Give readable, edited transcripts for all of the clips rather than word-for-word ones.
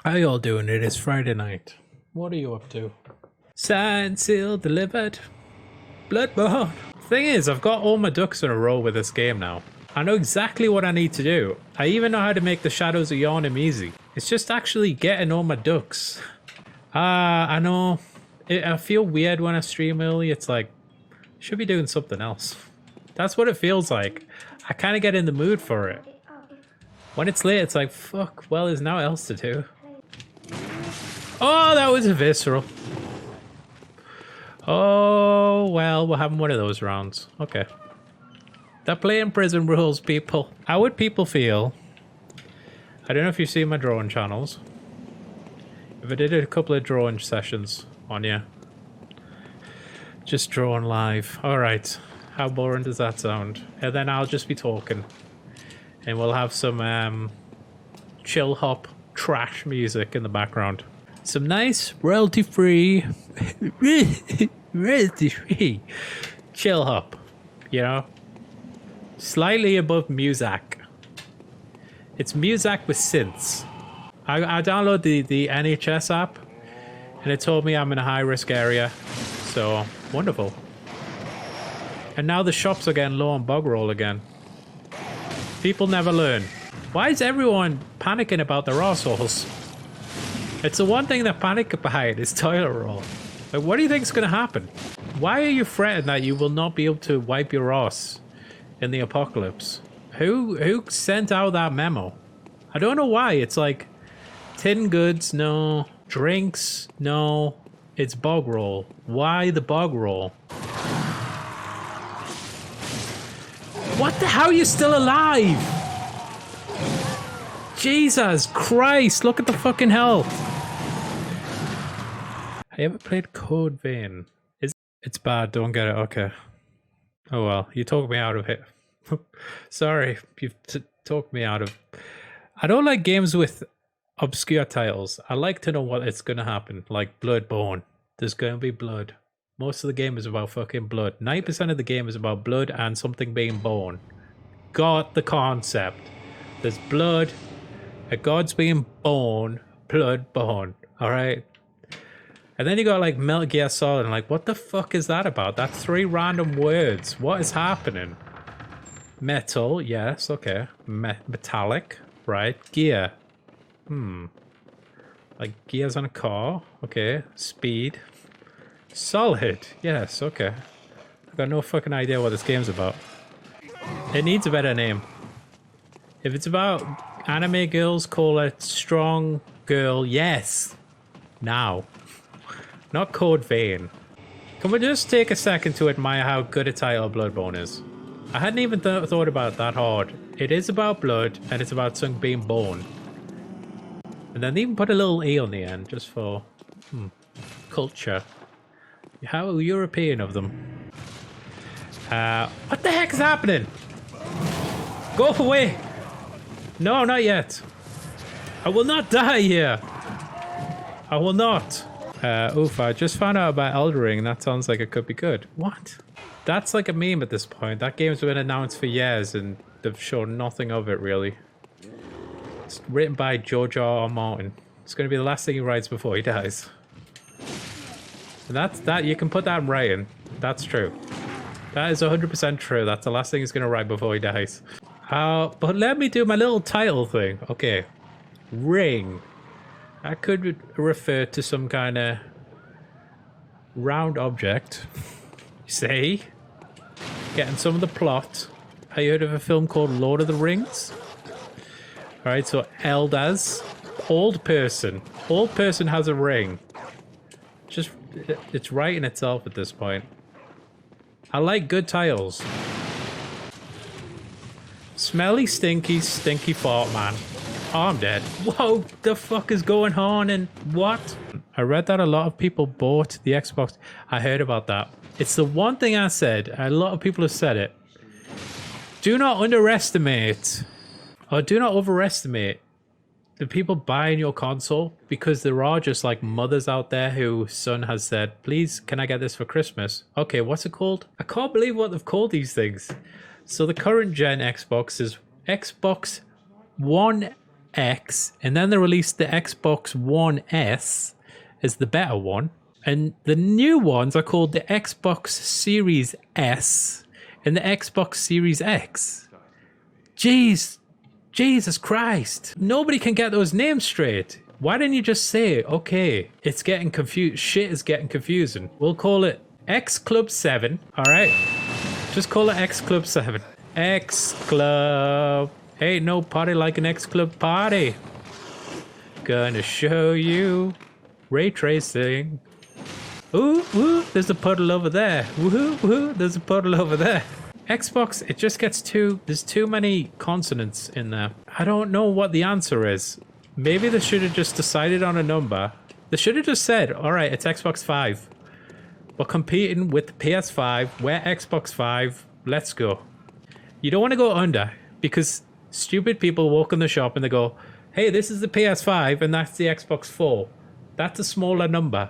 How y'all doing? It is Friday night. What are you up to? Signed, sealed, delivered. Bloodborne. Thing is, I've got all my ducks in a row with this game now. I know exactly what I need to do. I even know how to make the Shadows of Yharnam easy. It's just actually getting all my ducks. I know. I feel weird when I stream early. It's like, I should be doing something else. That's what it feels like. I kind of get in the mood for it. When it's late, it's like, fuck, well, there's now else to do. Oh, that was a visceral. Oh, well, we're having one of those rounds. Okay. They're playing prison rules, people. How would people feel? I don't know if you've seen my drawing channels. If I did a couple of drawing sessions on you. Just drawing live. Alright. How boring does that sound? And then I'll just be talking. And we'll have some chill hop trash music in the background. Some nice royalty-free chill hop, you know? Slightly above Muzak. It's Muzak with synths. I downloaded the NHS app and it told me I'm in a high-risk area, so wonderful. And now the shops are getting low on bog roll again. People never learn. Why is everyone panicking about their arseholes? It's the one thing that panic behind is toilet roll. Like, what do you think's gonna happen? Why are you fretting that you will not be able to wipe your ass in the apocalypse? Who sent out that memo? I don't know why. It's like tin goods, no. Drinks, no. It's bog roll. Why the bog roll? What the hell? Are you still alive? Jesus Christ, look at the fucking health. I ever played Code Vein. It's bad, don't get it, okay. Oh well, you talked me out of it. Sorry, you've talked me out of... I don't like games with obscure titles. I like to know what it's gonna happen, like Bloodborne. There's gonna be blood. Most of the game is about fucking blood. 90% of the game is about blood and something being born. Got the concept. There's blood, a god's being born, blood born, alright? And then you got like Metal Gear Solid, and like, what the fuck is that about? That's 3 random words. What is happening? Metal, yes, okay. Metallic, right? Gear. Like gears on a car, okay. Speed. Solid, yes, okay. I've got no fucking idea what this game's about. It needs a better name. If it's about anime girls, call it Strong Girl, yes. Now. Not Code Vein. Can we just take a second to admire how good a title Bloodborne is? I hadn't even thought about it that hard. It is about blood, and it's about something being born. And then they even put a little E on the end, just for culture. How European of them. What the heck is happening? Go away! No, not yet. I will not die here. I will not. Oof, I just found out about Elden Ring, and that sounds like it could be good. What? That's like a meme at this point. That game's been announced for years, and they've shown nothing of it, really. It's written by George R.R. Martin. It's going to be the last thing he writes before he dies. And that's that. You can put that in writing. That's true. That is 100% true. That's the last thing he's going to write before he dies. But let me do my little title thing. Okay. Ring. That could refer to some kind of round object. Say. Getting some of the plot. Have you heard of a film called Lord of the Rings? Alright, so elders. Old person. Old person has a ring. Just, it's writing itself at this point. I like good titles. Smelly, stinky, stinky fart man. Oh, I'm dead. Whoa, the fuck is going on and what? I read that a lot of people bought the Xbox. I heard about that. It's the one thing I said. A lot of people have said it. Do not underestimate, or do not overestimate the people buying your console, because there are just like mothers out there whose son has said, please, can I get this for Christmas? Okay, what's it called? I can't believe what they've called these things. So the current gen Xbox is Xbox One X, and then they released the Xbox One S as the better one. And the new ones are called the Xbox Series S and the Xbox Series X. Jeez, Jesus Christ. Nobody can get those names straight. Why didn't you just say, okay, it's getting confused. Shit is getting confusing. We'll call it X Club 7. All right. Just call it X Club 7. X Club. Ain't no party like an X Club party. Gonna show you ray tracing. Ooh, ooh, there's a puddle over there. Woohoo, woohoo, there's a puddle over there. Xbox, it just gets there's too many consonants in there. I don't know what the answer is. Maybe they should have just decided on a number. They should have just said, all right, it's Xbox 5. We're competing with the PS5. We're Xbox 5. Let's go. You don't want to go under because stupid people walk in the shop and they go, hey, this is the PS5 and that's the Xbox 4. That's a smaller number.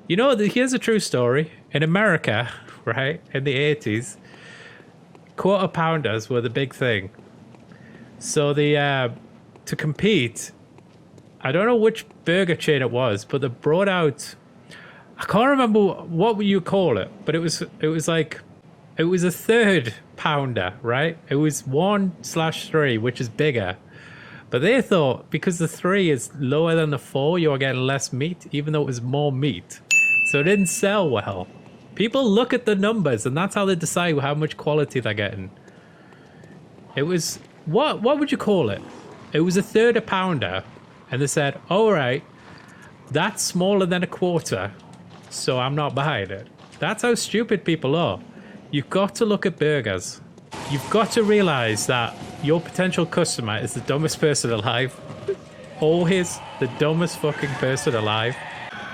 You know, here's a true story. In America, right, in the 80s, quarter pounders were the big thing. So to compete, I don't know which burger chain it was, but they brought out, I can't remember what would you call it, but it was a third pounder, right? It was 1/3, which is bigger. But they thought because the 3 is lower than the 4, you are getting less meat, even though it was more meat. So it didn't sell well. People look at the numbers, and that's how they decide how much quality they're getting. It was, what would you call it? It was a third a pounder, and they said, all right, that's smaller than a quarter, so I'm not buying it. That's how stupid people are. You've got to look at burgers. You've got to realize that your potential customer is the dumbest person alive. Always the dumbest fucking person alive.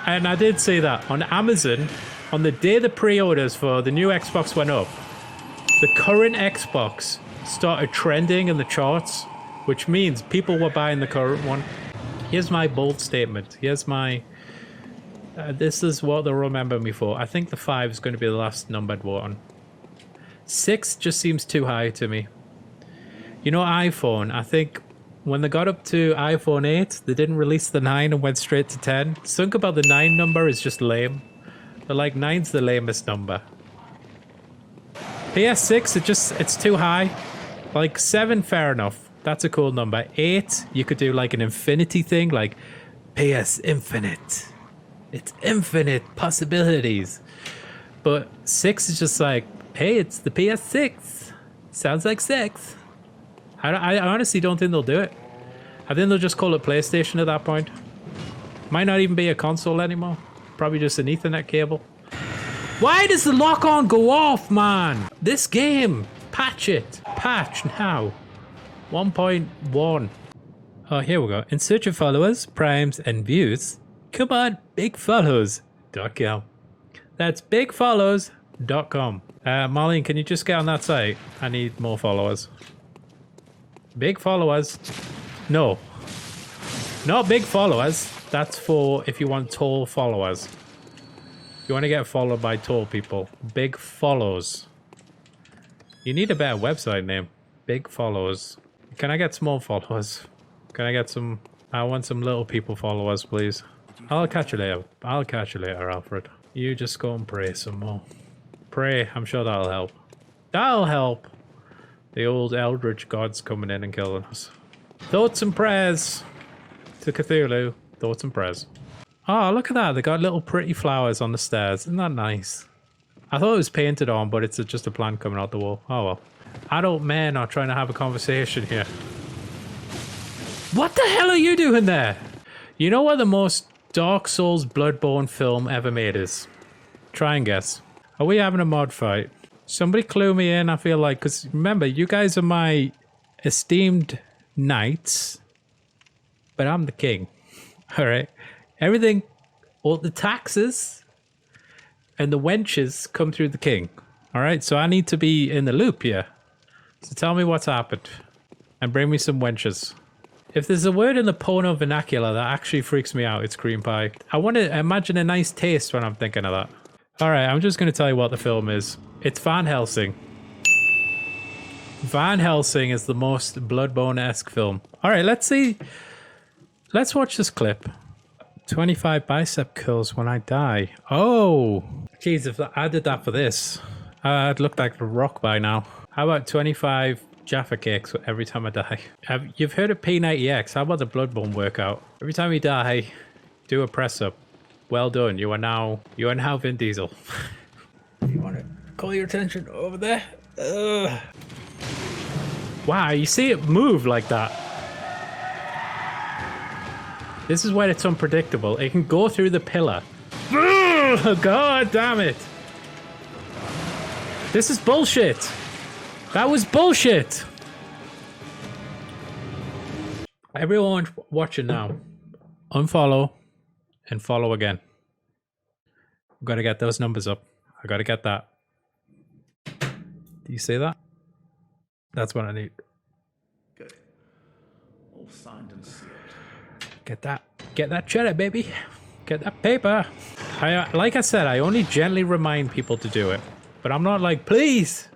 And I did see that on Amazon, on the day the pre-orders for the new Xbox went up, the current Xbox started trending in the charts, which means people were buying the current one. Here's my bold statement. Here's my... this is what they'll remember me for. I think the 5 is going to be the last numbered one. 6 just seems too high to me. You know, iPhone, I think when they got up to iPhone 8, they didn't release the 9 and went straight to 10. Something about the 9 number is just lame. They're like, 9's the lamest number. PS6, it's too high. Like 7, fair enough. That's a cool number. 8, you could do like an infinity thing, like PS Infinite. It's infinite possibilities. But 6 is just like, hey, it's the PS6. Sounds like 6. I honestly don't think they'll do it. I think they'll just call it PlayStation at that point. Might not even be a console anymore. Probably just an Ethernet cable. Why does the lock-on go off, man? This game. Patch it. Patch now. 1.1. Oh, here we go. In search of followers, primes, and views, come on, bigfollows.com. That's bigfollows.com. Marlene, can you just get on that site? I need more followers. Big followers. No. Not big followers. That's for if you want tall followers. You want to get followed by tall people. Big follows. You need a better website name. Big follows. Can I get small followers? Can I get some... I want some little people followers, please. I'll catch you later. I'll catch you later, Alfred. You just go and pray some more. Pray. I'm sure that'll help. That'll help. The old eldritch gods coming in and killing us. Thoughts and prayers to Cthulhu. Thoughts and prayers. Oh, look at that. They got little pretty flowers on the stairs. Isn't that nice? I thought it was painted on, but it's just a plant coming out the wall. Oh, well. Adult men are trying to have a conversation here. What the hell are you doing there? You know what the most Dark Souls Bloodborne film ever made is? Try and guess. Are we having a mod fight? Somebody clue me in, I feel like, because remember, you guys are my esteemed knights, but I'm the king. All right? Everything, all the taxes and the wenches come through the king. All right? So I need to be in the loop here. So tell me what's happened and bring me some wenches. If there's a word in the porno vernacular that actually freaks me out, it's cream pie. I want to imagine a nice taste when I'm thinking of that. All right, I'm just going to tell you what the film is. It's Van Helsing. Van Helsing is the most Bloodborne-esque film. All right, let's see. Let's watch this clip. 25 bicep curls when I die. Oh, jeez, if I did that for this, I'd look like a rock by now. How about 25 Jaffa cakes every time I die? You've heard of P90X. How about the Bloodborne workout? Every time you die, do a press up. Well done. You are now Vin Diesel. You want to call your attention over there? Wow, you see it move like that. This is when it's unpredictable. It can go through the pillar. God damn it. This is bullshit. That was bullshit. Everyone watching now, unfollow and follow again. I've got to get those numbers up. I got to get that. Do you see that? That's what I need. Good. All signed and sealed. Get that cheddar, baby. Get that paper. Like I said, I only gently remind people to do it. But I'm not like, please,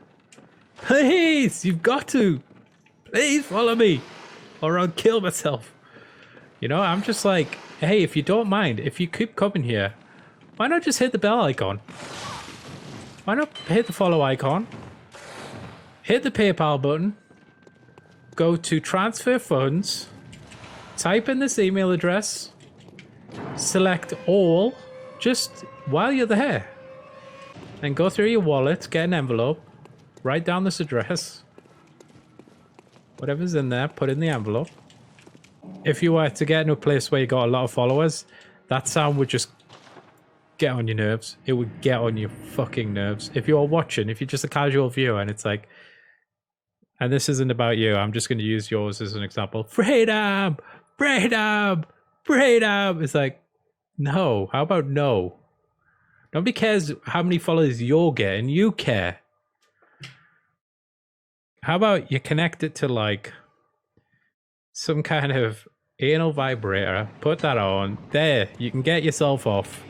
you've got to. Please follow me or I'll kill myself. You know, I'm just like, hey, if you don't mind, if you keep coming here, why not just hit the bell icon? Why not hit the follow icon? Hit the PayPal button. Go to transfer funds. Type in this email address. Select all. Just while you're there. Then go through your wallet, get an envelope, write down this address. Whatever's in there, put in the envelope. If you were to get in a place where you got a lot of followers, that sound would just get on your nerves. It would get on your fucking nerves. If you're watching, if you're just a casual viewer and it's like, and this isn't about you, I'm just going to use yours as an example. Freedom! Freedom! Freedom! It's like, no. How about no? Nobody cares how many followers you're getting. You care. How about you connect it to like some kind of anal vibrator, put that on, there, you can get yourself off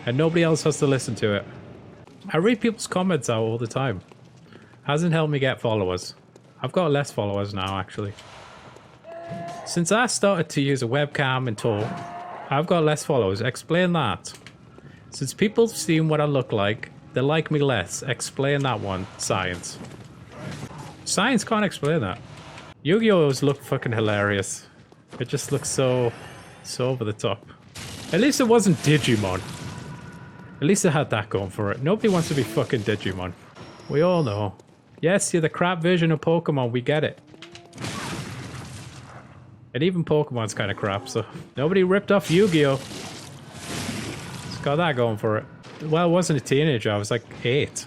and nobody else has to listen to it. I read people's comments out all the time. Hasn't helped me get followers. I've got less followers now, actually. Since I started to use a webcam and talk, I've got less followers. Explain that. Since people have seen what I look like, they like me less. Explain that one. Science. Science can't explain that. Yu-Gi-Oh's look fucking hilarious. It just looks so over the top. At least it wasn't Digimon. At least it had that going for it. Nobody wants to be fucking Digimon. We all know. Yes, you're the crap version of Pokemon, we get it. And even Pokemon's kind of crap, so nobody ripped off Yu-Gi-Oh! It's got that going for it. Well, I wasn't a teenager, I was like 8.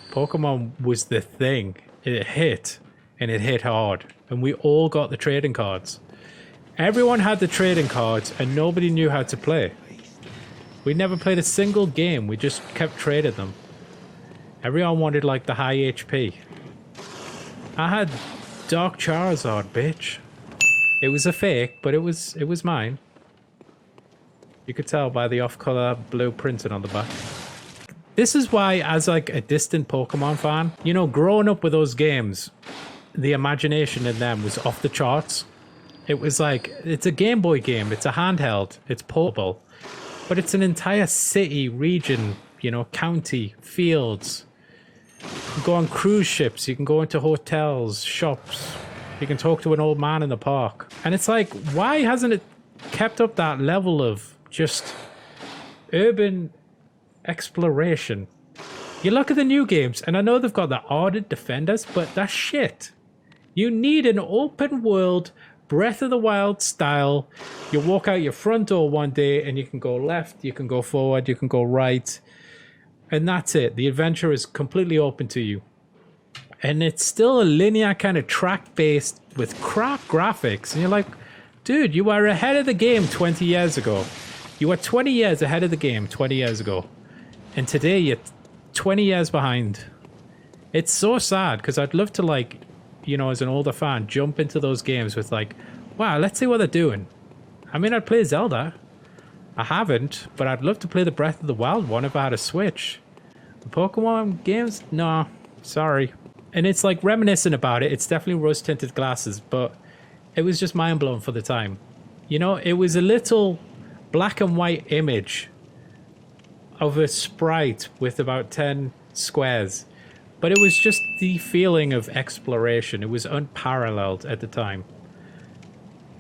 Pokemon was the thing. It hit, and it hit hard. And we all got the trading cards. Everyone had the trading cards, and nobody knew how to play. We never played a single game, we just kept trading them. Everyone wanted like the high HP. I had Dark Charizard, bitch. It was a fake, but it was mine. You could tell by the off-color blue printing on the back. This is why, as like a distant Pokemon fan, you know, growing up with those games, the imagination in them was off the charts. It was like, it's a Game Boy game, it's a handheld, it's portable, but it's an entire city, region, you know, county, fields. You can go on cruise ships, you can go into hotels, shops, you can talk to an old man in the park. And it's like, why hasn't it kept up that level of just urban exploration? You look at the new games, and I know they've got the Ardent Defenders, but that's shit. You need an open world, Breath of the Wild style. You walk out your front door one day, and you can go left, you can go forward, you can go right. And that's it. The adventure is completely open to you. And it's still a linear kind of track-based with crap graphics. And you're like, dude, you are ahead of the game 20 years ago. You were 20 years ahead of the game 20 years ago. And today you're 20 years behind. It's so sad because I'd love to, like, you know, as an older fan, jump into those games with like, wow, let's see what they're doing. I mean, I'd play Zelda. I haven't, but I'd love to play the Breath of the Wild one if I had a Switch. The Pokemon games? No, sorry. And it's like reminiscent about it. It's definitely rose-tinted glasses, but it was just mind-blowing for the time. You know, it was a little black and white image of a sprite with about 10 squares. But it was just the feeling of exploration. It was unparalleled at the time.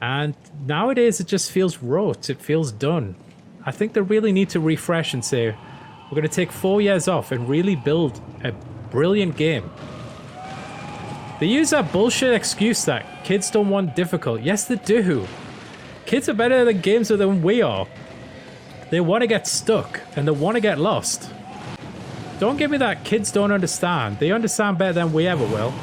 And nowadays it just feels rote. It feels done. I think they really need to refresh and say, we're going to take 4 years off and really build a brilliant game. They use that bullshit excuse that kids don't want difficult. Yes, they do. Kids are better than games than we are. They want to get stuck and they want to get lost. Don't give me that kids don't understand. They understand better than we ever will.